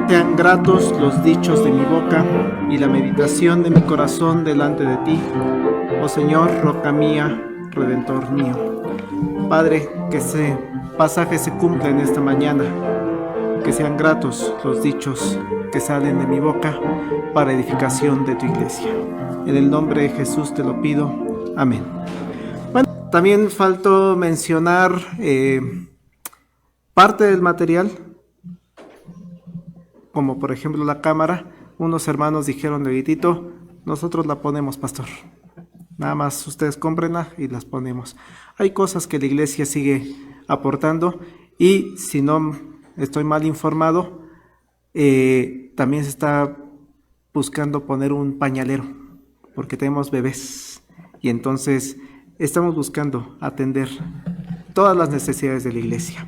Sean gratos los dichos de mi boca y la meditación de mi corazón delante de ti, oh Señor, roca mía, Redentor mío. Padre, que ese pasaje se cumpla en esta mañana, que sean gratos los dichos que salen de mi boca para edificación de tu iglesia. En el nombre de Jesús te lo pido. Amén. Bueno, también faltó mencionar parte del material, como por ejemplo la cámara. Unos hermanos dijeron, Davidito, nosotros la ponemos, pastor. Nada más ustedes cómprenla y las ponemos. Hay cosas que la iglesia sigue aportando y si no estoy mal informado, también se está buscando poner un pañalero, porque tenemos bebés y entonces estamos buscando atender todas las necesidades de la iglesia.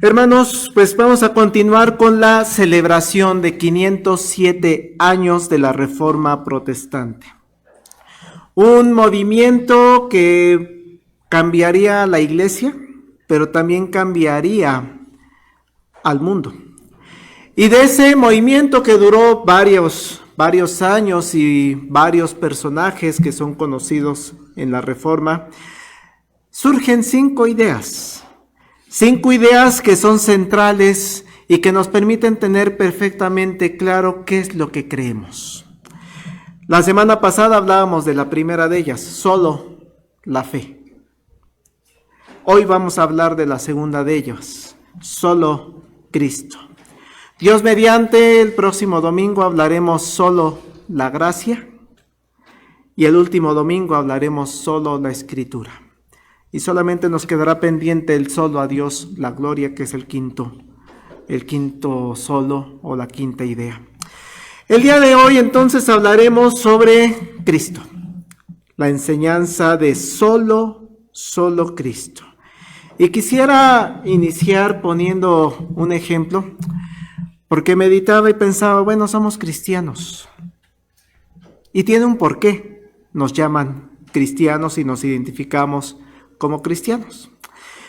Hermanos, pues vamos a continuar con la celebración de 507 años de la Reforma Protestante. Un movimiento que cambiaría la iglesia, pero también cambiaría al mundo. Y de ese movimiento que duró varios años y varios personajes que son conocidos en la Reforma, surgen 5 ideas. 5 ideas que son centrales y que nos permiten tener perfectamente claro qué es lo que creemos. La semana pasada hablábamos de la primera de ellas, solo la fe. Hoy vamos a hablar de la segunda de ellas, solo Cristo. Dios mediante, el próximo domingo hablaremos solo la gracia y el último domingo hablaremos solo la Escritura. Y solamente nos quedará pendiente el solo a Dios, la gloria, que es el quinto solo o la quinta idea. El día de hoy entonces hablaremos sobre Cristo, la enseñanza de solo Cristo. Y quisiera iniciar poniendo un ejemplo, porque meditaba y pensaba, bueno, somos cristianos. Y tiene un porqué. Nos llaman cristianos y nos identificamos como cristianos.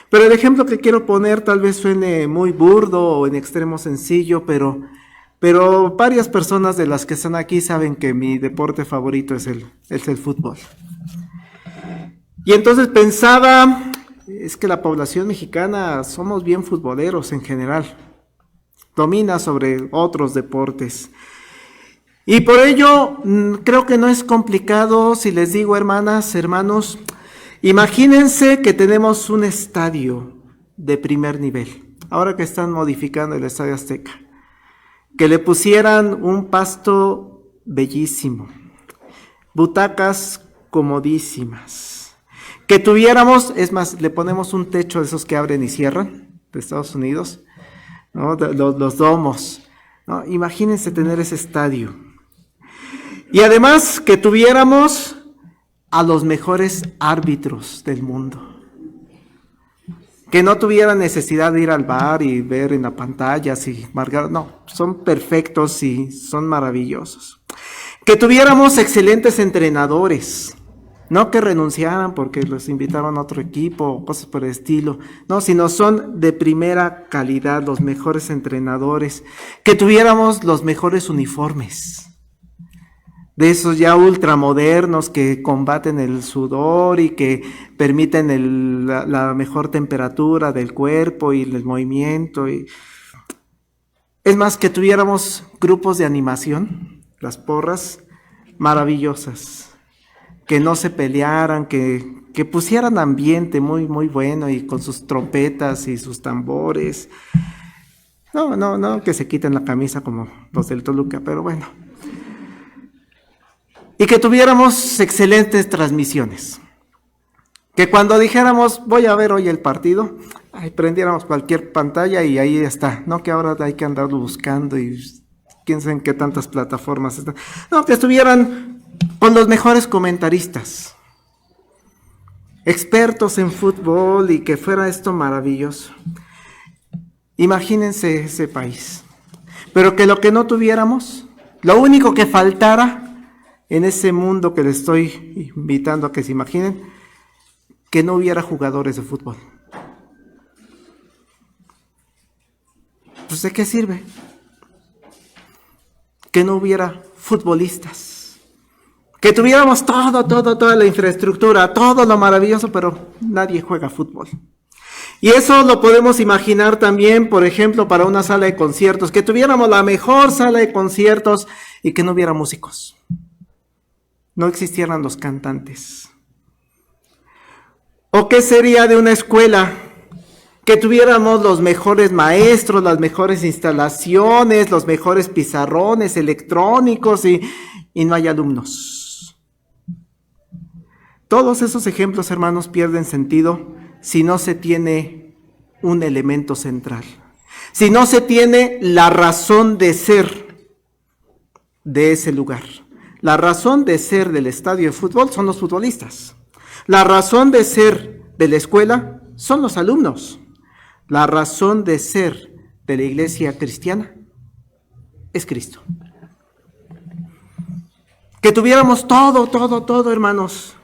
Pero el ejemplo que quiero poner tal vez suene muy burdo o en extremo sencillo, pero varias personas de las que están aquí saben que mi deporte favorito es el fútbol. Y entonces pensaba, es que la población mexicana somos bien futboleros en general, domina sobre otros deportes. Y por ello creo que no es complicado si les digo, hermanas, hermanos, imagínense que tenemos un estadio de primer nivel, ahora que están modificando el Estadio Azteca, que le pusieran un pasto bellísimo, butacas comodísimas, que tuviéramos, es más, le ponemos un techo de esos que abren y cierran, de Estados Unidos, ¿no? Los domos, ¿no? Imagínense tener ese estadio. Y además que tuviéramos a los mejores árbitros del mundo, que no tuvieran necesidad de ir al bar y ver en la pantalla si marcar, no, son perfectos y son maravillosos. Que tuviéramos excelentes entrenadores, no que renunciaran porque los invitaban a otro equipo o cosas por el estilo, no, sino son de primera calidad, los mejores entrenadores. Que tuviéramos los mejores uniformes, de esos ya ultramodernos que combaten el sudor y que permiten la mejor temperatura del cuerpo y el movimiento. Es más, que tuviéramos grupos de animación, las porras, maravillosas, que no se pelearan, que pusieran ambiente muy, muy bueno y con sus trompetas y sus tambores. No, que se quiten la camisa como los del Toluca, pero bueno. Y que tuviéramos excelentes transmisiones. Que cuando dijéramos, voy a ver hoy el partido, prendiéramos cualquier pantalla y ahí está. No que ahora hay que andarlo buscando y quién sabe en qué tantas plataformas están. No, que estuvieran con los mejores comentaristas, expertos en fútbol y que fuera esto maravilloso. Imagínense ese país. Pero que lo que no tuviéramos, lo único que faltara en ese mundo que les estoy invitando a que se imaginen, que no hubiera jugadores de fútbol. Pues ¿de qué sirve? que no hubiera futbolistas, que tuviéramos toda la infraestructura, todo lo maravilloso, pero nadie juega fútbol. Y eso lo podemos imaginar también, por ejemplo, para una sala de conciertos, que tuviéramos la mejor sala de conciertos y que no hubiera músicos, no existieran los cantantes. ¿O qué sería de una escuela? Que tuviéramos los mejores maestros, las mejores instalaciones, los mejores pizarrones electrónicos y no hay alumnos. Todos esos ejemplos, hermanos, pierden sentido si no se tiene un elemento central. Si no se tiene la razón de ser de ese lugar. La razón de ser del estadio de fútbol son los futbolistas. La razón de ser de la escuela son los alumnos. La razón de ser de la iglesia cristiana es Cristo. Que tuviéramos todo, hermanos,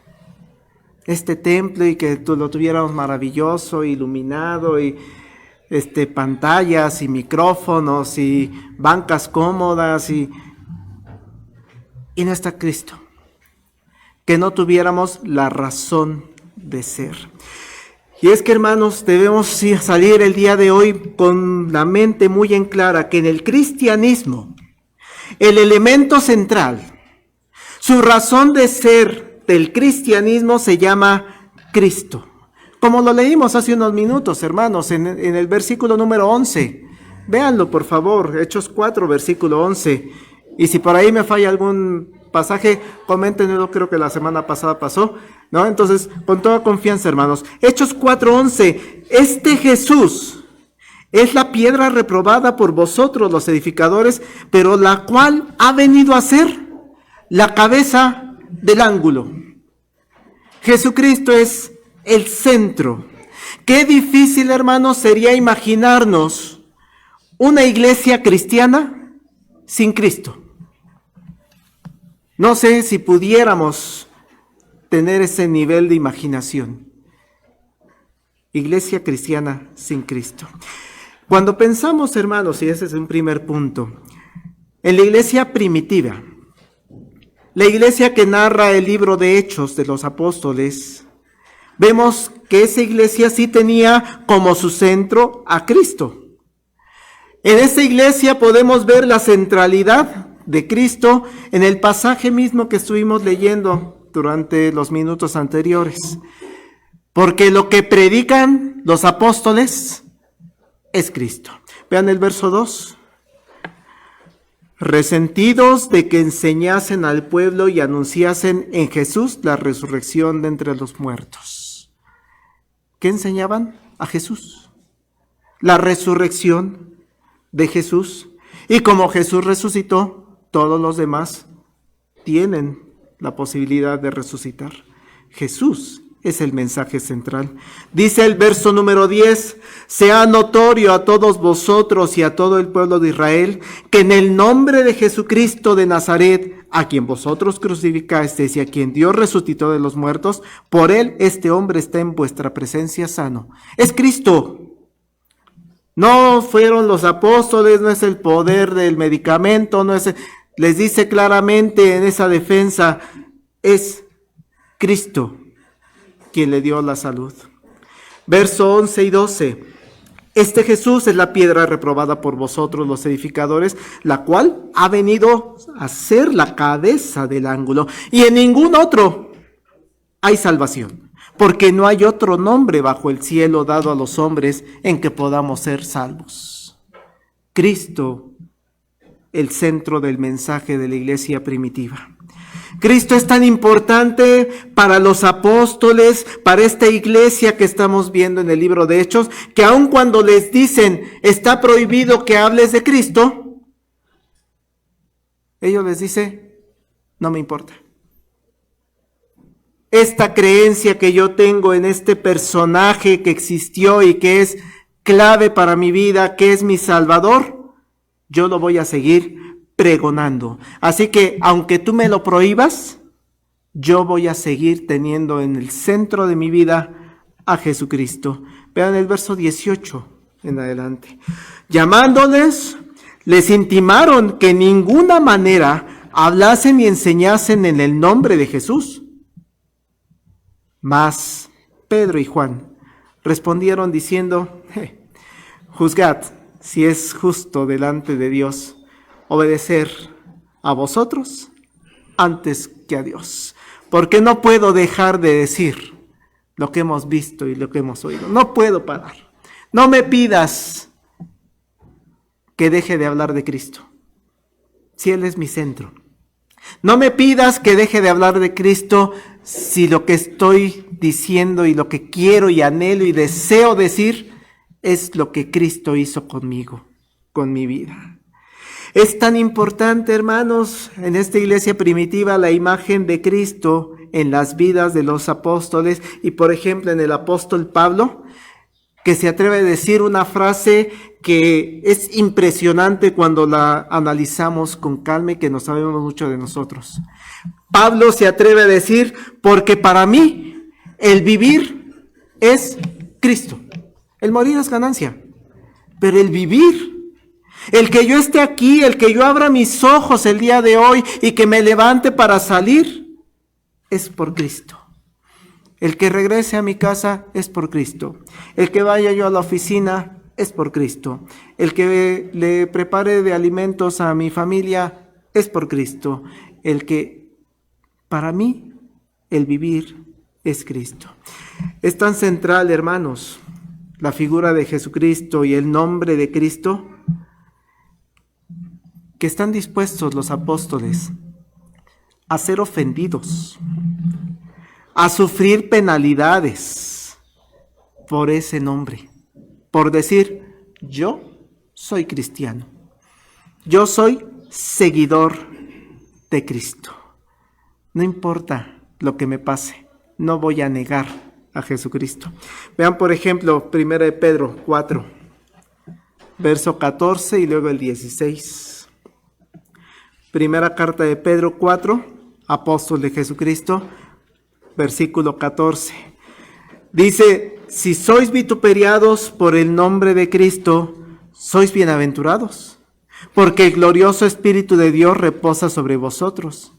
este templo y que lo tuviéramos maravilloso, iluminado y pantallas y micrófonos y bancas cómodas y no está Cristo. Que no tuviéramos la razón de ser. Y es que, hermanos, debemos salir el día de hoy con la mente muy en clara que en el cristianismo, el elemento central, su razón de ser del cristianismo se llama Cristo. Como lo leímos hace unos minutos, hermanos, en el versículo número 11. Véanlo, por favor, Hechos 4, versículo 11. Y si por ahí me falla algún pasaje, coméntenlo, creo que la semana pasada pasó, ¿no? Entonces, con toda confianza, hermanos. Hechos 4:11, este Jesús es la piedra reprobada por vosotros los edificadores, pero la cual ha venido a ser la cabeza del ángulo. Jesucristo es el centro. Qué difícil, hermanos, sería imaginarnos una iglesia cristiana sin Cristo. No sé si pudiéramos tener ese nivel de imaginación. Iglesia cristiana sin Cristo. Cuando pensamos, hermanos, y ese es un primer punto, en la iglesia primitiva, la iglesia que narra el libro de Hechos de los Apóstoles, vemos que esa iglesia sí tenía como su centro a Cristo. En esa iglesia podemos ver la centralidad de Cristo en el pasaje mismo que estuvimos leyendo durante los minutos anteriores. Porque lo que predican los apóstoles es Cristo. Vean el verso 2. Resentidos de que enseñasen al pueblo y anunciasen en Jesús la resurrección de entre los muertos. ¿Qué enseñaban? A Jesús. La resurrección de Jesús. Y como Jesús resucitó, todos los demás tienen la posibilidad de resucitar. Jesús es el mensaje central. Dice el verso número 10, sea notorio a todos vosotros y a todo el pueblo de Israel, que en el nombre de Jesucristo de Nazaret, a quien vosotros crucificasteis y a quien Dios resucitó de los muertos, por él este hombre está en vuestra presencia sano. Es Cristo. No fueron los apóstoles, no es el poder del medicamento, no es... Les dice claramente en esa defensa, es Cristo quien le dio la salud. Verso 11 y 12. Este Jesús es la piedra reprobada por vosotros los edificadores, la cual ha venido a ser la cabeza del ángulo. Y en ningún otro hay salvación, porque no hay otro nombre bajo el cielo dado a los hombres en que podamos ser salvos. Cristo, el centro del mensaje de la iglesia primitiva. Cristo es tan importante para los apóstoles, para esta iglesia que estamos viendo en el libro de Hechos, que aun cuando les dicen, está prohibido que hables de Cristo, ellos les dicen, no me importa. Esta creencia que yo tengo en este personaje que existió y que es clave para mi vida, que es mi Salvador, yo lo voy a seguir pregonando. Así que, aunque tú me lo prohíbas, yo voy a seguir teniendo en el centro de mi vida a Jesucristo. Vean el verso 18 en adelante. Llamándoles, Les intimaron que en ninguna manera hablasen y enseñasen en el nombre de Jesús. Mas Pedro y Juan respondieron diciendo: juzgad si es justo delante de Dios obedecer a vosotros antes que a Dios. Porque no puedo dejar de decir lo que hemos visto y lo que hemos oído. No puedo parar. No me pidas que deje de hablar de Cristo, si Él es mi centro. No me pidas que deje de hablar de Cristo si lo que estoy diciendo y lo que quiero y anhelo y deseo decir es lo que Cristo hizo conmigo, con mi vida. Es tan importante, hermanos, en esta iglesia primitiva la imagen de Cristo en las vidas de los apóstoles y, por ejemplo, en el apóstol Pablo, que se atreve a decir una frase que es impresionante cuando la analizamos con calma y que no sabemos mucho de nosotros. Pablo se atreve a decir: porque para mí el vivir es Cristo. El morir es ganancia, pero el vivir, el que yo esté aquí, el que yo abra mis ojos el día de hoy y que me levante para salir, es por Cristo. El que regrese a mi casa es por Cristo. El que vaya yo a la oficina es por Cristo. El que le prepare de alimentos a mi familia es por Cristo. Para mí, el vivir es Cristo. Es tan central, hermanos, la figura de Jesucristo y el nombre de Cristo, que están dispuestos los apóstoles a ser ofendidos, a sufrir penalidades por ese nombre, por decir: yo soy cristiano, yo soy seguidor de Cristo. No importa lo que me pase, no voy a negar a Jesucristo. Vean, por ejemplo, 1 de Pedro 4, verso 14 y luego el 16. Primera carta de Pedro 4, apóstol de Jesucristo, versículo 14. Dice: si sois vituperiados por el nombre de Cristo, sois bienaventurados, porque el glorioso Espíritu de Dios reposa sobre vosotros.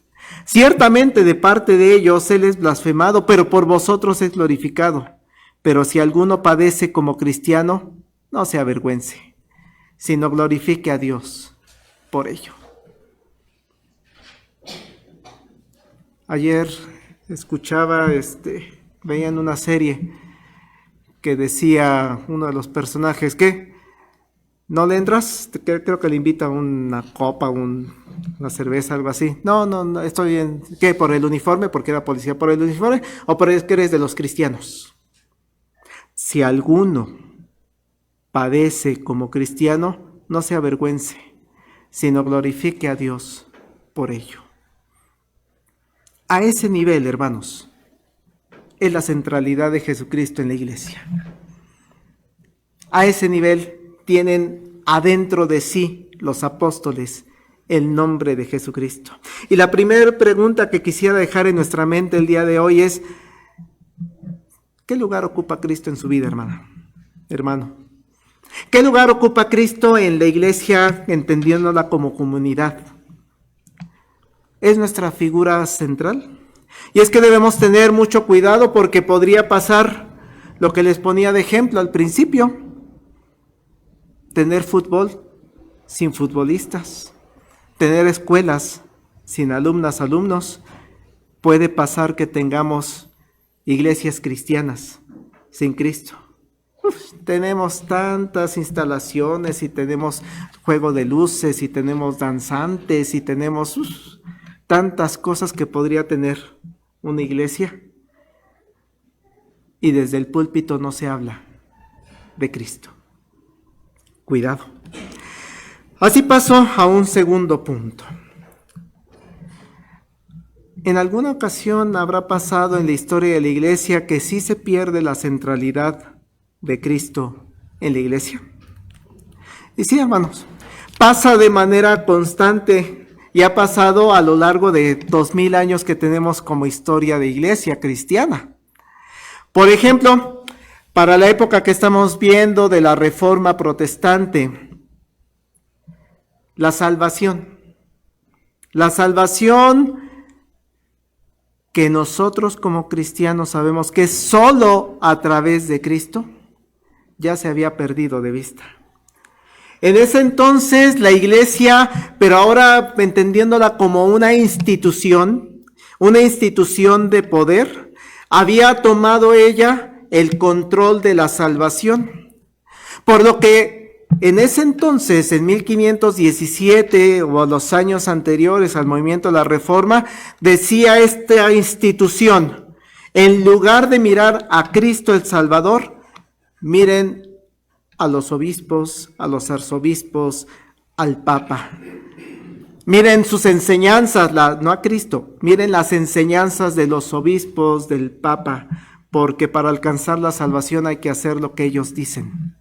Ciertamente de parte de ellos Él es blasfemado, pero por vosotros es glorificado. Pero si alguno padece como cristiano, no se avergüence, sino glorifique a Dios por ello. Ayer escuchaba, veían una serie que decía uno de los personajes que no le entras, creo que le invita a una copa, una cerveza, algo así. No, estoy bien. ¿Qué? ¿Por el uniforme? ¿Porque era policía? ¿Por el uniforme? ¿O por el que eres de los cristianos? Si alguno padece como cristiano, no se avergüence, sino glorifique a Dios por ello. A ese nivel, hermanos, es la centralidad de Jesucristo en la iglesia. A ese nivel tienen adentro de sí los apóstoles el nombre de Jesucristo. Y la primera pregunta que quisiera dejar en nuestra mente el día de hoy es: ¿qué lugar ocupa Cristo en su vida, hermano? ¿Qué lugar ocupa Cristo en la iglesia, entendiéndola como comunidad? ¿Es nuestra figura central? Y es que debemos tener mucho cuidado porque podría pasar lo que les ponía de ejemplo al principio: tener fútbol sin futbolistas, tener escuelas sin alumnos. Puede pasar que tengamos iglesias cristianas sin Cristo. Tenemos tantas instalaciones y tenemos juego de luces y tenemos danzantes y tenemos tantas cosas que podría tener una iglesia, y desde el púlpito no se habla de Cristo. Cuidado. Así pasó a un segundo punto. En alguna ocasión habrá pasado en la historia de la iglesia que sí se pierde la centralidad de Cristo en la iglesia. Y sí, hermanos, pasa de manera constante y ha pasado a lo largo de 2000 años que tenemos como historia de iglesia cristiana. Por ejemplo, para la época que estamos viendo de la Reforma Protestante, La salvación. La salvación que nosotros como cristianos sabemos que es solo a través de Cristo, ya se había perdido de vista. En ese entonces la iglesia, pero ahora entendiéndola como una institución de poder, había tomado ella el control de la salvación. Por lo que en ese entonces, en 1517 o los años anteriores al movimiento de la Reforma, decía esta institución, en lugar de mirar a Cristo el Salvador, miren a los obispos, a los arzobispos, al Papa. Miren sus enseñanzas, no a Cristo, miren las enseñanzas de los obispos, del Papa, porque para alcanzar la salvación hay que hacer lo que ellos dicen,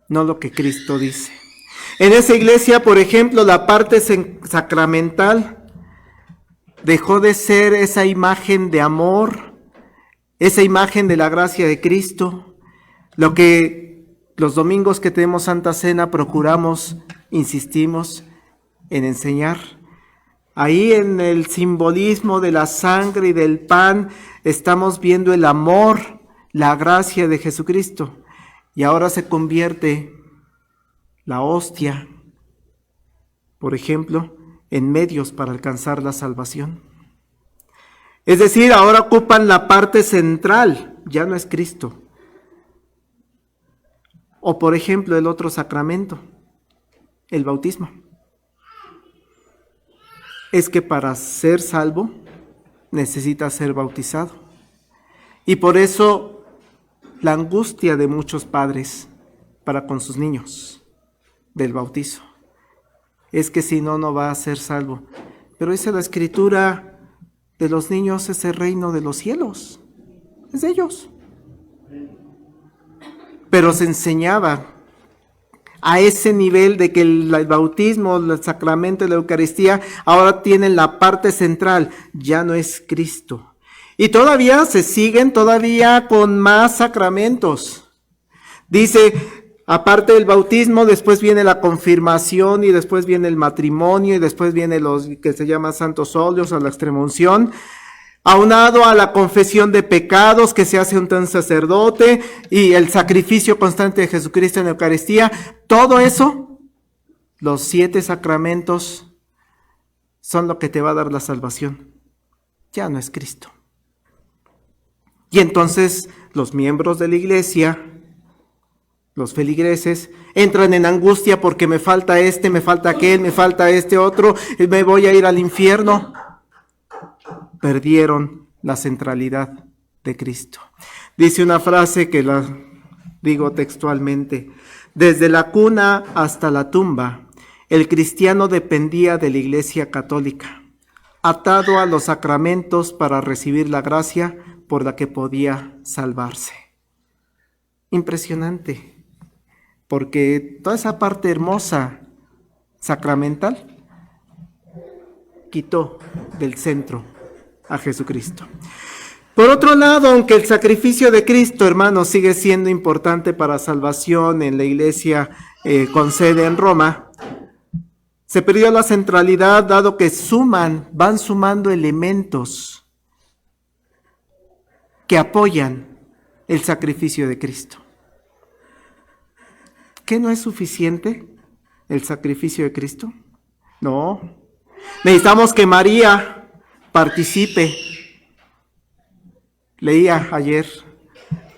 no lo que Cristo dice. En esa iglesia, por ejemplo, la parte sacramental dejó de ser esa imagen de amor, esa imagen de la gracia de Cristo. Lo que los domingos que tenemos Santa Cena procuramos, insistimos en enseñar. Ahí en el simbolismo de la sangre y del pan estamos viendo el amor, la gracia de Jesucristo. Y ahora se convierte la hostia, por ejemplo, en medios para alcanzar la salvación. Es decir, ahora ocupan la parte central, ya no es Cristo. O por ejemplo el otro sacramento, el bautismo. Es que para ser salvo necesita ser bautizado. Y por eso la angustia de muchos padres para con sus niños del bautizo. Es que si no, no va a ser salvo. Pero dice la Escritura, de los niños es el reino de los cielos. Es de ellos. Pero se enseñaba a ese nivel de que el bautismo, el sacramento de la Eucaristía, ahora tienen la parte central, ya no es Cristo. Y todavía se siguen con más sacramentos. Dice, aparte del bautismo, después viene la confirmación y después viene el matrimonio y después viene los que se llaman santos óleos o la extremunción. Aunado a la confesión de pecados que se hace ante un sacerdote y el sacrificio constante de Jesucristo en la Eucaristía, todo eso, los 7 sacramentos son lo que te va a dar la salvación. Ya no es Cristo. Y entonces los miembros de la iglesia, los feligreses, entran en angustia porque me falta me falta aquel, me falta este otro, me voy a ir al infierno. Perdieron la centralidad de Cristo. Dice una frase que la digo textualmente: desde la cuna hasta la tumba, el cristiano dependía de la Iglesia Católica, atado a los sacramentos para recibir la gracia por la que podía salvarse. Impresionante, porque toda esa parte hermosa sacramental quitó del centro a Jesucristo. Por otro lado, aunque el sacrificio de Cristo, hermanos, sigue siendo importante para salvación en la iglesia con sede en Roma, se perdió la centralidad dado que van sumando elementos que apoyan el sacrificio de Cristo. ¿Qué no es suficiente el sacrificio de Cristo? No. Necesitamos que María participe. Leía ayer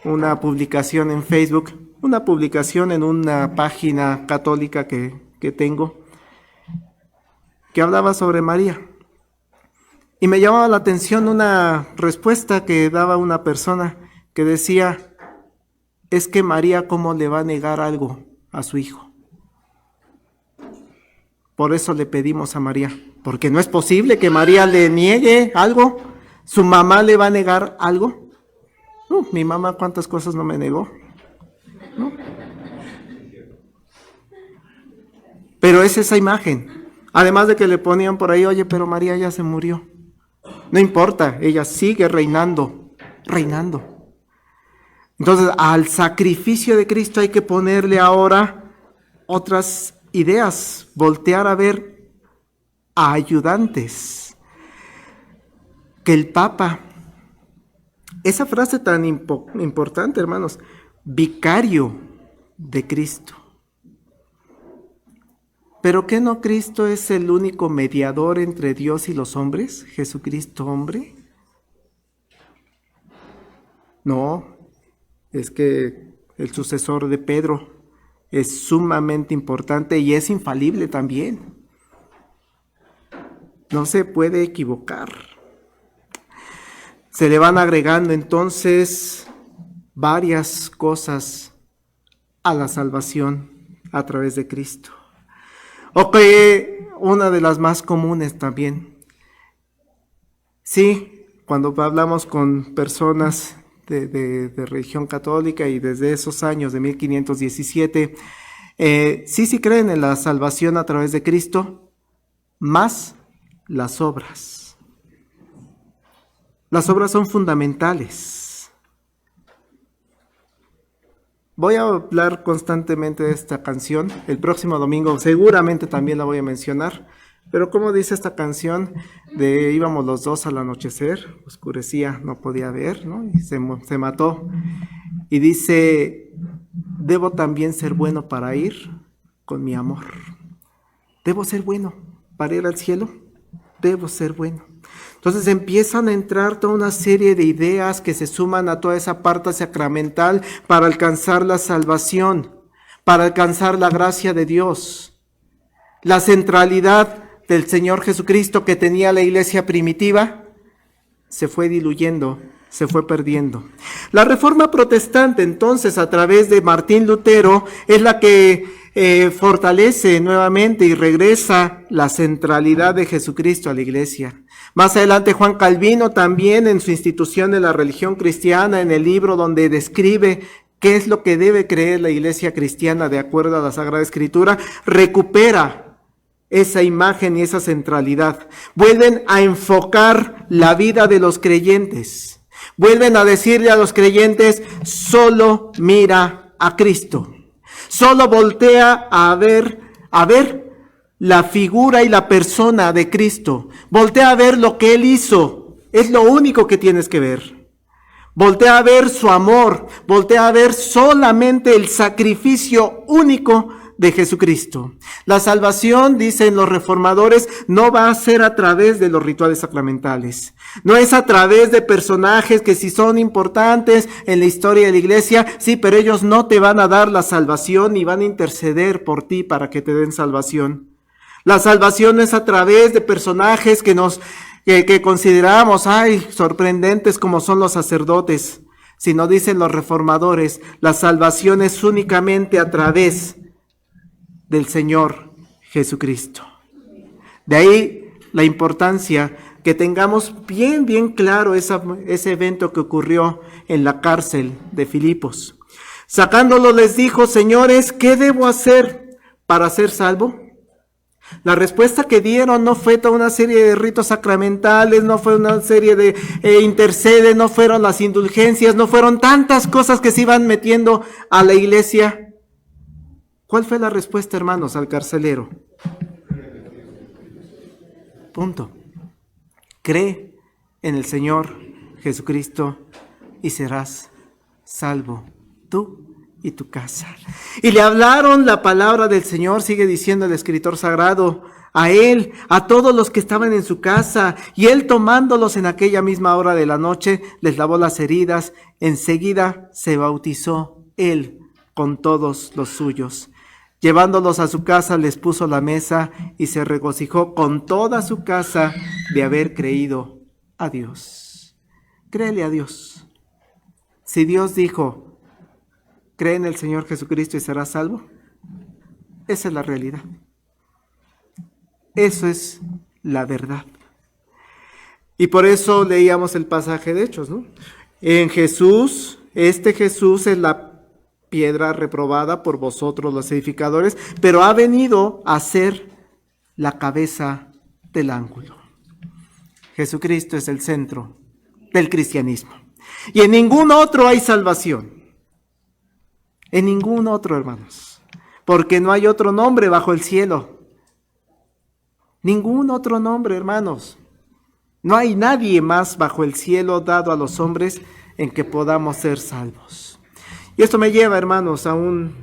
una publicación en Facebook, una publicación en una página católica que tengo, que hablaba sobre María. Y me llamaba la atención una respuesta que daba una persona que decía, es que María, ¿cómo le va a negar algo a su hijo? Por eso le pedimos a María, porque no es posible que María le niegue algo. ¿Su mamá le va a negar algo? Mi mamá cuántas cosas no me negó. ¿No? Pero es esa imagen. Además de que le ponían por ahí, oye, pero María ya se murió. No importa, ella sigue reinando. Entonces, al sacrificio de Cristo hay que ponerle ahora otras ideas, voltear a ver a ayudantes, que el Papa, esa frase tan importante, hermanos, vicario de Cristo. ¿Pero qué no Cristo es el único mediador entre Dios y los hombres? ¿Jesucristo hombre? No, es que el sucesor de Pedro es sumamente importante y es infalible también. No se puede equivocar. Se le van agregando entonces varias cosas a la salvación a través de Cristo. Ok, una de las más comunes también. Sí, cuando hablamos con personas de religión católica y desde esos años de 1517, sí creen en la salvación a través de Cristo, más las obras. Las obras son fundamentales. Voy a hablar constantemente de esta canción. El próximo domingo seguramente también la voy a mencionar. Pero como dice esta canción, íbamos los dos al anochecer, oscurecía, no podía ver, ¿no? Y se mató. Y dice, debo también ser bueno para ir con mi amor. Debo ser bueno para ir al cielo. Debo ser bueno. Entonces empiezan a entrar toda una serie de ideas que se suman a toda esa parte sacramental para alcanzar la salvación, para alcanzar la gracia de Dios. La centralidad del Señor Jesucristo que tenía la iglesia primitiva se fue diluyendo, se fue perdiendo. La Reforma Protestante, entonces, a través de Martín Lutero, es la que fortalece nuevamente y regresa la centralidad de Jesucristo a la iglesia. Más adelante Juan Calvino también en su Institución de la Religión Cristiana, en el libro donde describe qué es lo que debe creer la iglesia cristiana de acuerdo a la Sagrada Escritura, recupera esa imagen y esa centralidad. Vuelven a enfocar la vida de los creyentes. Vuelven a decirle a los creyentes, solo mira a Cristo. Solo voltea a ver la figura y la persona de Cristo. Voltea a ver lo que Él hizo. Es lo único que tienes que ver. Voltea a ver su amor. Voltea a ver solamente el sacrificio único de Jesucristo. La salvación, dicen los reformadores, no va a ser a través de los rituales sacramentales. No es a través de personajes que sí son importantes en la historia de la iglesia, sí, pero ellos no te van a dar la salvación ni van a interceder por ti para que te den salvación. La salvación es a través de personajes que consideramos, sorprendentes como son los sacerdotes. Si no, dicen los reformadores, la salvación es únicamente a través del Señor Jesucristo. De ahí la importancia que tengamos bien claro ese evento que ocurrió en la cárcel de Filipos. Sacándolo les dijo, señores, ¿qué debo hacer para ser salvo? La respuesta que dieron no fue toda una serie de ritos sacramentales, no fue una serie de intercede, no fueron las indulgencias, no fueron tantas cosas que se iban metiendo a la iglesia. ¿Cuál fue la respuesta, hermanos, al carcelero? Punto. Cree en el Señor Jesucristo y serás salvo, tú y tu casa. Y le hablaron la palabra del Señor, sigue diciendo el escritor sagrado, a él, a todos los que estaban en su casa, y él tomándolos en aquella misma hora de la noche, les lavó las heridas, enseguida se bautizó él con todos los suyos. Llevándolos a su casa, les puso la mesa y se regocijó con toda su casa de haber creído a Dios. Créele a Dios. Si Dios dijo, cree en el Señor Jesucristo y serás salvo, esa es la realidad. Eso es la verdad. Y por eso leíamos el pasaje de Hechos, ¿no? En Jesús, Jesús es la piedra reprobada por vosotros los edificadores, pero ha venido a ser la cabeza del ángulo. Jesucristo es el centro del cristianismo. Y en ningún otro hay salvación. En ningún otro, hermanos. porque no hay otro nombre bajo el cielo. Ningún otro nombre, hermanos. No hay nadie más bajo el cielo dado a los hombres en que podamos ser salvos. Y esto me lleva, hermanos, a un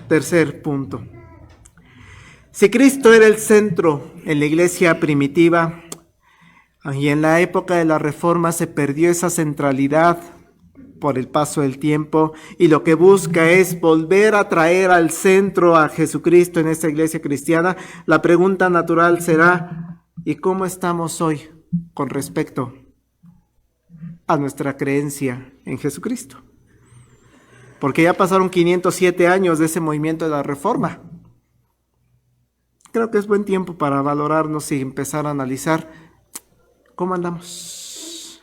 tercer punto. Si Cristo era el centro en la iglesia primitiva, y en la época de la Reforma se perdió esa centralidad por el paso del tiempo, y lo que busca es volver a traer al centro a Jesucristo en esta iglesia cristiana, la pregunta natural será, ¿y cómo estamos hoy con respecto a nuestra creencia en Jesucristo? Porque ya pasaron 507 años de ese movimiento de la Reforma. Creo que es buen tiempo para valorarnos y empezar a analizar cómo andamos.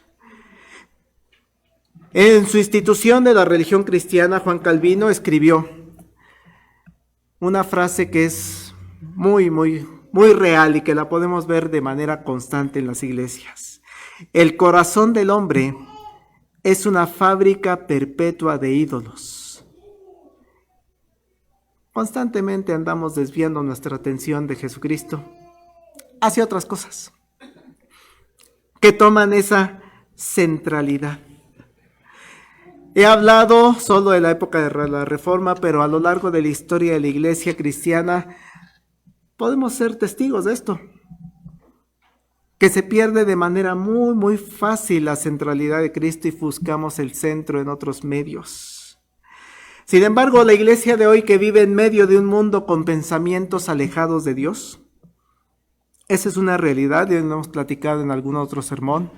En su institución de la religión cristiana, Juan Calvino escribió una frase que es muy real y que la podemos ver de manera constante en las iglesias. El corazón del hombre es una fábrica perpetua de ídolos. Constantemente andamos desviando nuestra atención de Jesucristo hacia otras cosas que toman esa centralidad. He hablado solo de la época de la Reforma, pero a lo largo de la historia de la iglesia cristiana podemos ser testigos de esto, que se pierde de manera muy fácil la centralidad de Cristo y buscamos el centro en otros medios. Sin embargo, la iglesia de hoy, que vive en medio de un mundo con pensamientos alejados de Dios, esa es una realidad, ya lo hemos platicado en algún otro sermón.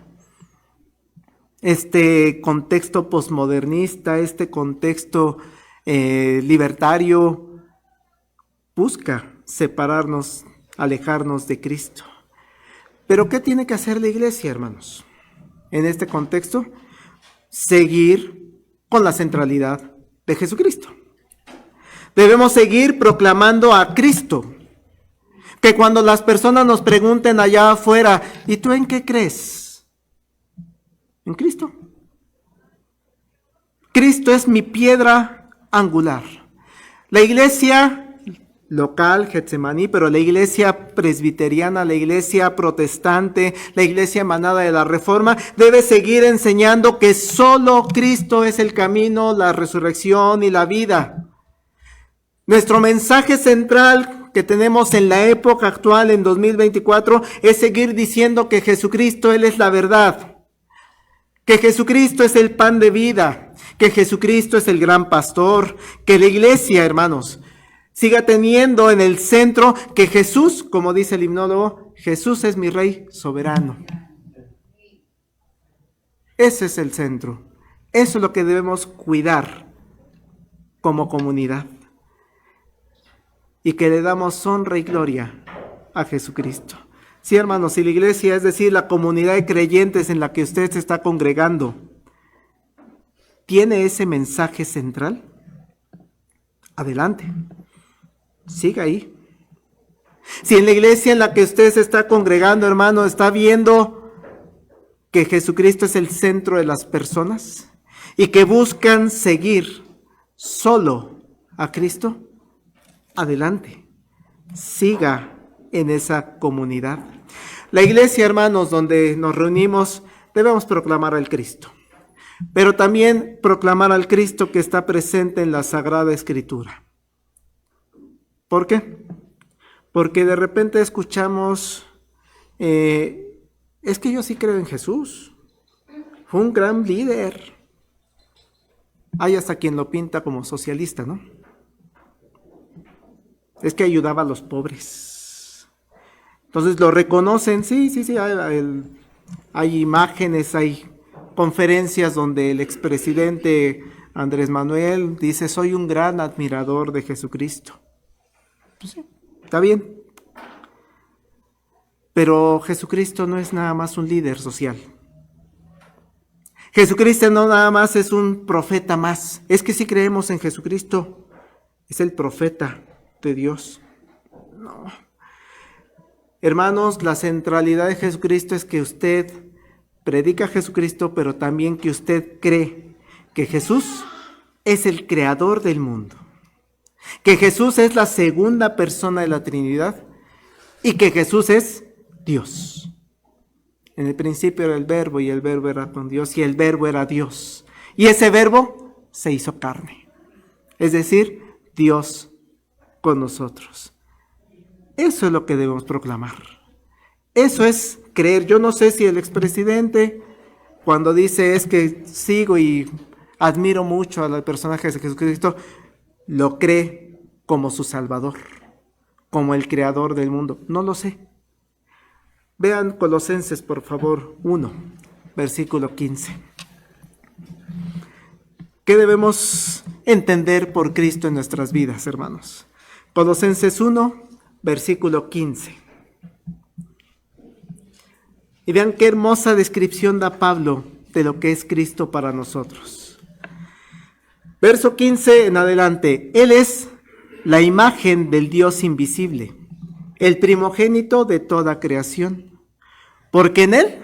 Este contexto posmodernista, este contexto libertario, busca separarnos, alejarnos de Cristo. Pero ¿qué tiene que hacer la iglesia, hermanos? En este contexto, seguir con la centralidad de Jesucristo. Debemos seguir proclamando a Cristo. Que cuando las personas nos pregunten allá afuera, ¿y tú en qué crees? En Cristo. Cristo es mi piedra angular. La iglesia local, Getsemaní, pero la iglesia presbiteriana, la iglesia protestante, la iglesia emanada de la Reforma, debe seguir enseñando que solo Cristo es el camino, la resurrección y la vida. Nuestro mensaje central que tenemos en la época actual, en 2024, es seguir diciendo que Jesucristo, Él es la verdad, que Jesucristo es el pan de vida, que Jesucristo es el gran pastor, que la iglesia, hermanos, siga teniendo en el centro que Jesús, como dice el himnólogo, Jesús es mi Rey soberano. Ese es el centro. Eso es lo que debemos cuidar como comunidad. Y que le damos honra y gloria a Jesucristo. Sí, hermanos, si la iglesia, es decir, la comunidad de creyentes en la que usted se está congregando, ¿tiene ese mensaje central? Adelante, siga ahí. Si en la iglesia en la que usted se está congregando, hermano, está viendo que Jesucristo es el centro de las personas y que buscan seguir solo a Cristo, adelante, siga en esa comunidad. La iglesia, hermanos, donde nos reunimos, debemos proclamar al Cristo, pero también proclamar al Cristo que está presente en la Sagrada Escritura. ¿Por qué? Porque de repente escuchamos, es que yo sí creo en Jesús, fue un gran líder. Hay hasta quien lo pinta como socialista, ¿no? Es que ayudaba a los pobres. Entonces lo reconocen, sí, hay imágenes, hay conferencias donde el expresidente Andrés Manuel dice, soy un gran admirador de Jesucristo. Pues sí, está bien. Pero Jesucristo no es nada más un líder social. Jesucristo no nada más es un profeta más. Es que si creemos en Jesucristo, es el profeta de Dios. No. Hermanos, la centralidad de Jesucristo es que usted predica a Jesucristo, pero también que usted cree que Jesús es el creador del mundo. que Jesús es la segunda persona de la Trinidad y que Jesús es Dios. En el principio era el Verbo y el Verbo era con Dios y el Verbo era Dios. Y ese Verbo se hizo carne, es decir, Dios con nosotros. Eso es lo que debemos proclamar. Eso es creer. Yo no sé si el expresidente, cuando dice es que sigo y admiro mucho al personaje de Jesucristo, lo cree como su Salvador, como el Creador del mundo. No lo sé. Vean Colosenses, por favor, 1, versículo 15. ¿Qué debemos entender por Cristo en nuestras vidas, hermanos? Colosenses 1, versículo 15. Y vean qué hermosa descripción da Pablo de lo que es Cristo para nosotros. Verso 15 en adelante. Él es la imagen del Dios invisible, el primogénito de toda creación, porque en Él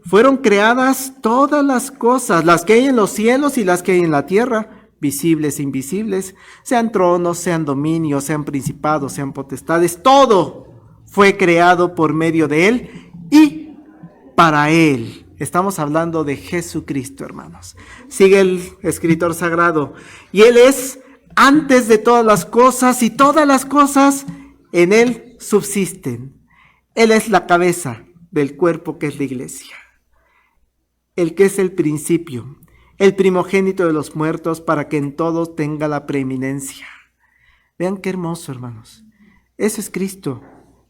fueron creadas todas las cosas, las que hay en los cielos y las que hay en la tierra, visibles e invisibles, sean tronos, sean dominios, sean principados, sean potestades, todo fue creado por medio de Él y para Él. Estamos hablando de Jesucristo, hermanos. Sigue el escritor sagrado. Y Él es antes de todas las cosas y todas las cosas en Él subsisten. Él es la cabeza del cuerpo que es la iglesia. El que es el principio, el primogénito de los muertos, para que en todo tenga la preeminencia. Vean qué hermoso, hermanos. Eso es Cristo.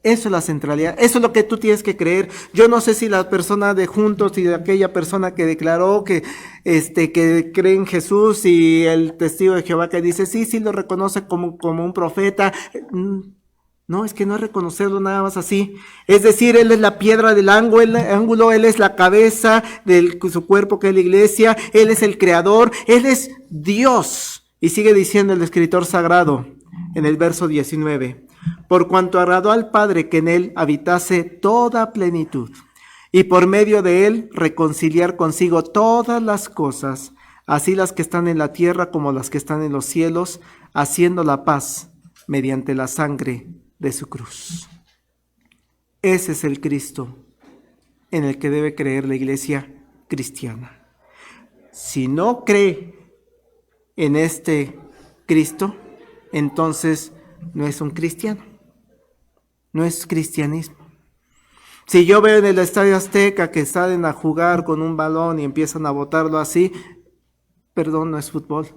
Eso es la centralidad. Eso es lo que tú tienes que creer. Yo no sé si la persona de Juntos y de aquella persona que declaró que cree en Jesús y el testigo de Jehová que dice, sí, lo reconoce como un profeta. No, es que no es reconocerlo nada más así. Es decir, Él es la piedra del ángulo, Él es la cabeza de su cuerpo que es la iglesia, Él es el creador, Él es Dios. Y sigue diciendo el escritor sagrado en el verso 19, por cuanto agradó al Padre que en Él habitase toda plenitud, y por medio de Él reconciliar consigo todas las cosas, así las que están en la tierra como las que están en los cielos, haciendo la paz mediante la sangre de su cruz. Ese es el Cristo en el que debe creer la iglesia cristiana. Si no cree en este Cristo, entonces no es un cristiano, no es cristianismo. Si yo veo en el Estadio Azteca que salen a jugar con un balón y empiezan a botarlo así, perdón, no es fútbol.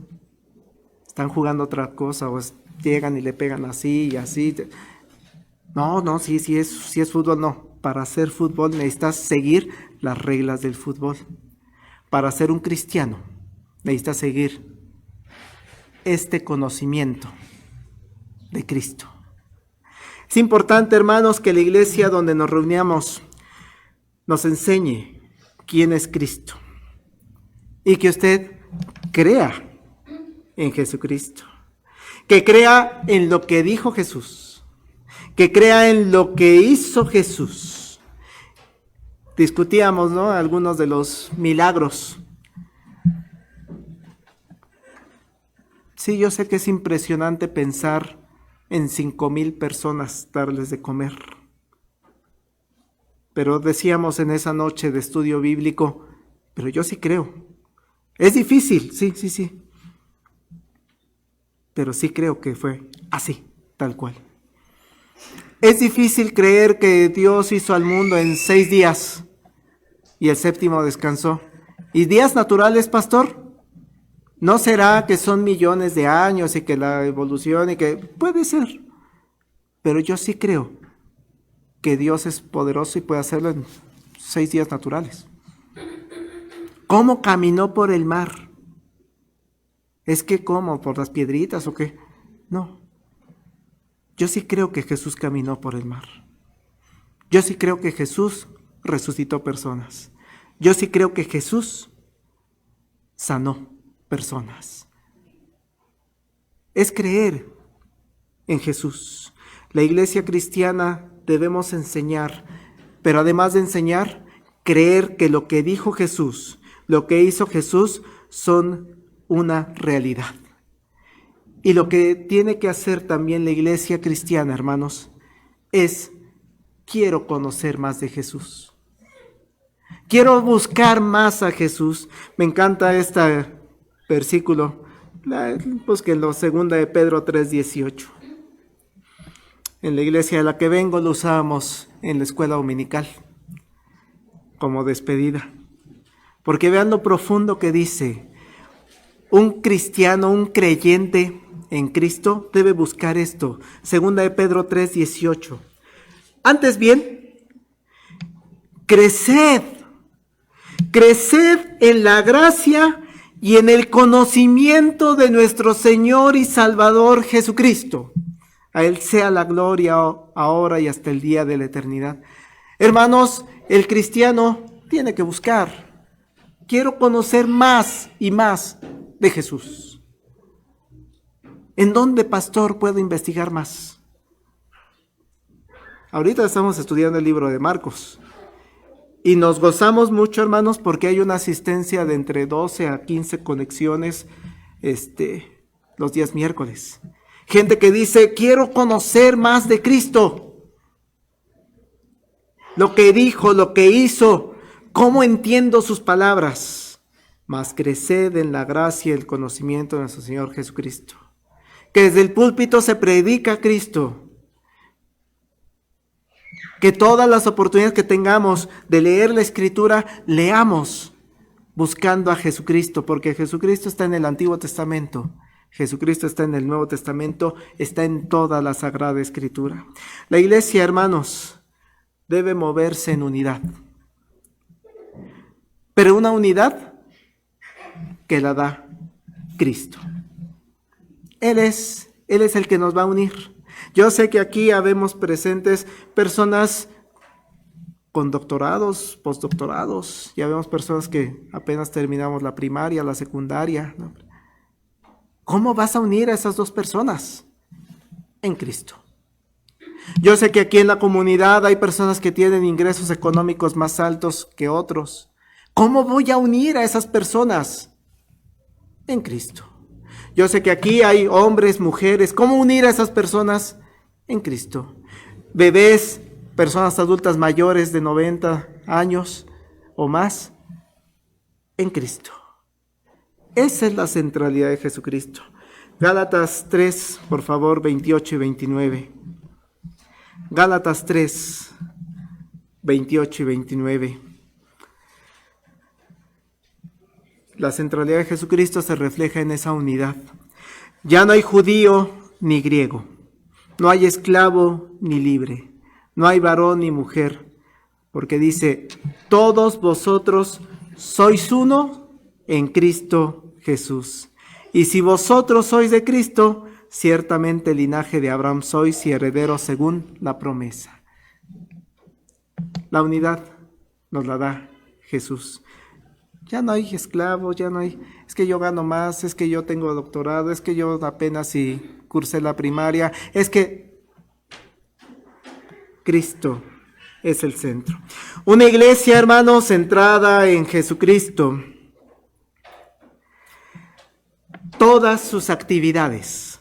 Están jugando otra cosa, o llegan y le pegan así y así. No, sí es fútbol, no. Para hacer fútbol necesitas seguir las reglas del fútbol. Para ser un cristiano necesitas seguir este conocimiento de Cristo. Es importante, hermanos, que la iglesia donde nos reunamos nos enseñe quién es Cristo y que usted crea en Jesucristo, que crea en lo que dijo Jesús, que crea en lo que hizo Jesús. Discutíamos, ¿no?, algunos de los milagros. Sí, yo sé que es impresionante pensar en 5,000 personas darles de comer. Pero decíamos en esa noche de estudio bíblico, pero yo sí creo. Es difícil, sí. Pero sí creo que fue así, tal cual. Es difícil creer que Dios hizo al mundo en 6 días y el 7º descansó. ¿Y días naturales, pastor? ¿No será que son millones de años y que la evolución y que puede ser? Pero yo sí creo que Dios es poderoso y puede hacerlo en 6 días naturales. ¿Cómo caminó por el mar? ¿Es que cómo? ¿Por las piedritas o qué? No. Yo sí creo que Jesús caminó por el mar. Yo sí creo que Jesús resucitó personas. Yo sí creo que Jesús sanó personas. Es creer en Jesús. La iglesia cristiana debemos enseñar, pero además de enseñar, creer que lo que dijo Jesús, lo que hizo Jesús, son una realidad. Y lo que tiene que hacer también la iglesia cristiana, hermanos, es: quiero conocer más de Jesús. Quiero buscar más a Jesús. Me encanta este versículo. Búsquenlo, 2 de Pedro 3:18. En la iglesia de la que vengo lo usábamos en la escuela dominical como despedida. Porque vean lo profundo que dice. Un cristiano, un creyente en Cristo debe buscar esto. 2 de Pedro 3:18. Antes bien, creced en la gracia y en el conocimiento de nuestro Señor y Salvador Jesucristo. A Él sea la gloria ahora y hasta el día de la eternidad. Hermanos, el cristiano tiene que buscar. Quiero conocer más y más de Jesús. ¿En dónde, pastor, puedo investigar más? Ahorita estamos estudiando el libro de Marcos. Y nos gozamos mucho, hermanos, porque hay una asistencia de entre 12 a 15 conexiones los días miércoles. Gente que dice: quiero conocer más de Cristo. Lo que dijo, lo que hizo, cómo entiendo sus palabras. Mas creced en la gracia y el conocimiento de nuestro Señor Jesucristo. Que desde el púlpito se predica a Cristo. Que todas las oportunidades que tengamos de leer la Escritura, leamos buscando a Jesucristo, porque Jesucristo está en el Antiguo Testamento, Jesucristo está en el Nuevo Testamento, está en toda la Sagrada Escritura. La iglesia, hermanos, debe moverse en unidad, pero una unidad que la da Cristo. Él es el que nos va a unir. Yo sé que aquí habemos presentes personas con doctorados, postdoctorados, ya vemos personas que apenas terminamos la primaria, la secundaria. ¿Cómo vas a unir a esas dos personas? En Cristo. Yo sé que aquí en la comunidad hay personas que tienen ingresos económicos más altos que otros. ¿Cómo voy a unir a esas personas? En Cristo. Yo sé que aquí hay hombres, mujeres. ¿Cómo unir a esas personas? En Cristo. Bebés, personas adultas mayores de 90 años o más. En Cristo. Esa es la centralidad de Jesucristo. Gálatas 3, por favor, 28 y 29. Gálatas 3, 28 y 29. La centralidad de Jesucristo se refleja en esa unidad. Ya no hay judío ni griego, no hay esclavo ni libre, no hay varón ni mujer, porque dice: todos vosotros sois uno en Cristo Jesús. Y si vosotros sois de Cristo, ciertamente el linaje de Abraham sois y herederos según la promesa. La unidad nos la da Jesús. Ya no hay esclavos, ya no hay, es que yo gano más, es que yo tengo doctorado, es que yo apenas si cursé la primaria, es que Cristo es el centro. Una iglesia, hermanos, centrada en Jesucristo. Todas sus actividades,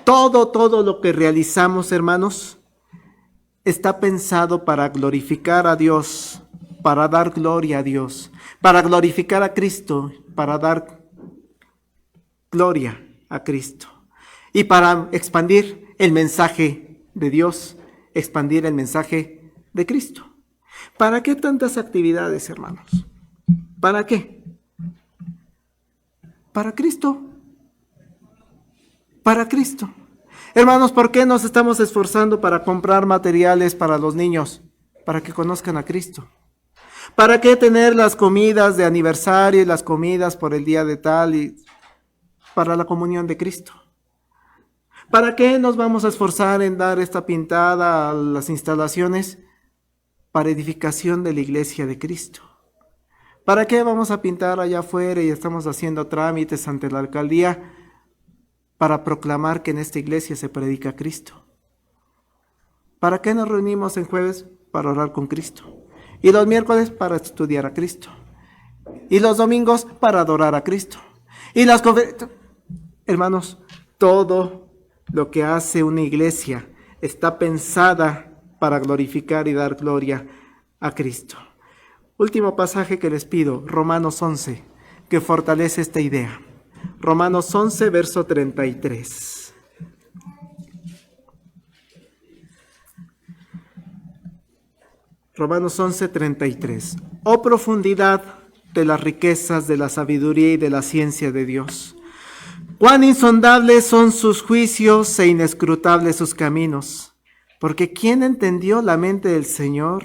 todo lo que realizamos, hermanos, está pensado para glorificar a Dios, para dar gloria a Dios, para glorificar a Cristo, para dar gloria a Cristo y para expandir el mensaje de Dios, expandir el mensaje de Cristo. ¿Para qué tantas actividades, hermanos? ¿Para qué? Para Cristo. Para Cristo. Hermanos, ¿por qué nos estamos esforzando para comprar materiales para los niños? Para que conozcan a Cristo. ¿Para qué tener las comidas de aniversario y las comidas por el día de tal y para la comunión de Cristo? ¿Para qué nos vamos a esforzar en dar esta pintada a las instalaciones? Para edificación de la iglesia de Cristo. ¿Para qué vamos a pintar allá afuera y estamos haciendo trámites ante la alcaldía? Para proclamar que en esta iglesia se predica a Cristo. ¿Para qué nos reunimos en jueves? Para orar con Cristo. Y los miércoles para estudiar a Cristo. Y los domingos para adorar a Cristo. Y las conferencias. Hermanos, Todo lo que hace una iglesia está pensada para glorificar y dar gloria a Cristo. Último pasaje que les pido, Romanos 11, que fortalece esta idea. Romanos 11, verso 33. Romanos 11, 33. Oh profundidad de las riquezas de la sabiduría y de la ciencia de Dios. Cuán insondables son sus juicios e inescrutables sus caminos. Porque ¿quién entendió la mente del Señor?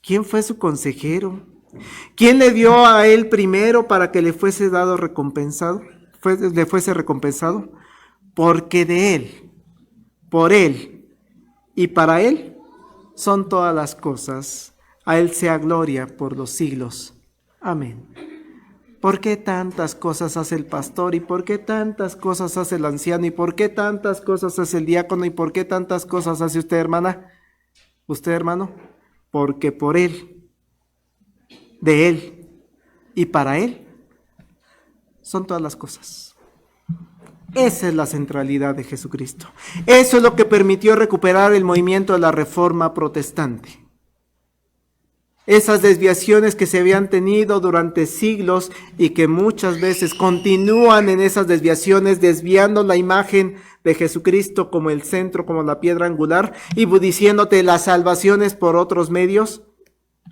¿Quién fue su consejero? ¿Quién le dio a él primero para que le fuese dado recompensado? Le fuese recompensado. Porque de él, por él y para él son todas las cosas. A él sea gloria por los siglos. Amén. ¿Por qué tantas cosas hace el pastor? ¿Y por qué tantas cosas hace el anciano? ¿Y por qué tantas cosas hace el diácono? ¿Y por qué tantas cosas hace usted, hermana? ¿Usted, hermano? Porque por él, de él y para él son todas las cosas. Esa es la centralidad de Jesucristo. Eso es lo que permitió recuperar el movimiento de la Reforma Protestante. Esas desviaciones que se habían tenido durante siglos y que muchas veces continúan en esas desviaciones, desviando la imagen de Jesucristo como el centro, como la piedra angular, y diciéndote las salvaciones por otros medios.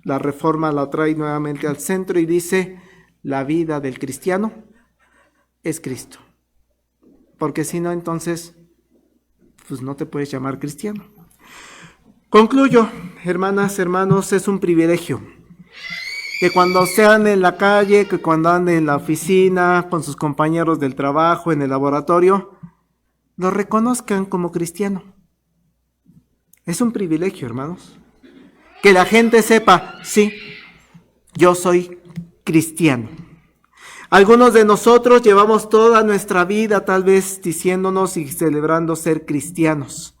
La Reforma la trae nuevamente al centro y dice, la vida del cristiano es Cristo. Porque si no, entonces, pues no te puedes llamar cristiano. Concluyo, hermanas, hermanos, es un privilegio que cuando sean en la calle, que cuando anden en la oficina, con sus compañeros del trabajo, en el laboratorio, lo reconozcan como cristiano. Es un privilegio, hermanos. Que la gente sepa, sí, yo soy cristiano. Algunos de nosotros llevamos toda nuestra vida tal vez diciéndonos y celebrando ser cristianos.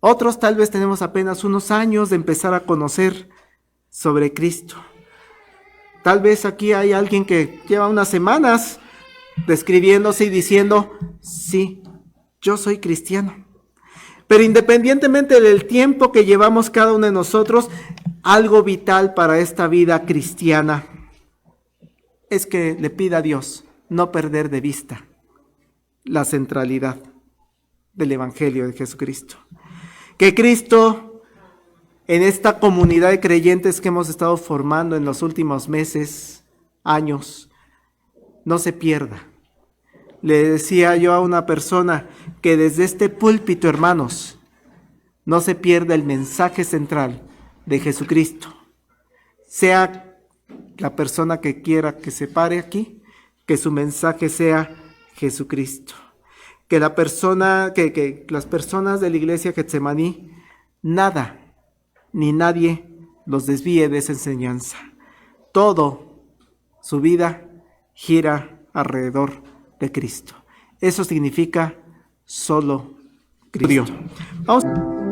Otros tal vez tenemos apenas unos años de empezar a conocer sobre Cristo. Tal vez aquí hay alguien que lleva unas semanas describiéndose y diciendo, sí, yo soy cristiano. Pero independientemente del tiempo que llevamos cada uno de nosotros, algo vital para esta vida cristiana es que le pida a Dios no perder de vista la centralidad del Evangelio de Jesucristo. Que Cristo, en esta comunidad de creyentes que hemos estado formando en los últimos meses, años, no se pierda. Le decía yo a una persona que desde este púlpito, hermanos, no se pierda el mensaje central de Jesucristo. Sea la persona que quiera que se pare aquí, que su mensaje sea Jesucristo. Que las personas de la iglesia Getsemaní, nada ni nadie los desvíe de esa enseñanza. Todo su vida gira alrededor de Cristo. Eso significa solo Cristo. Vamos.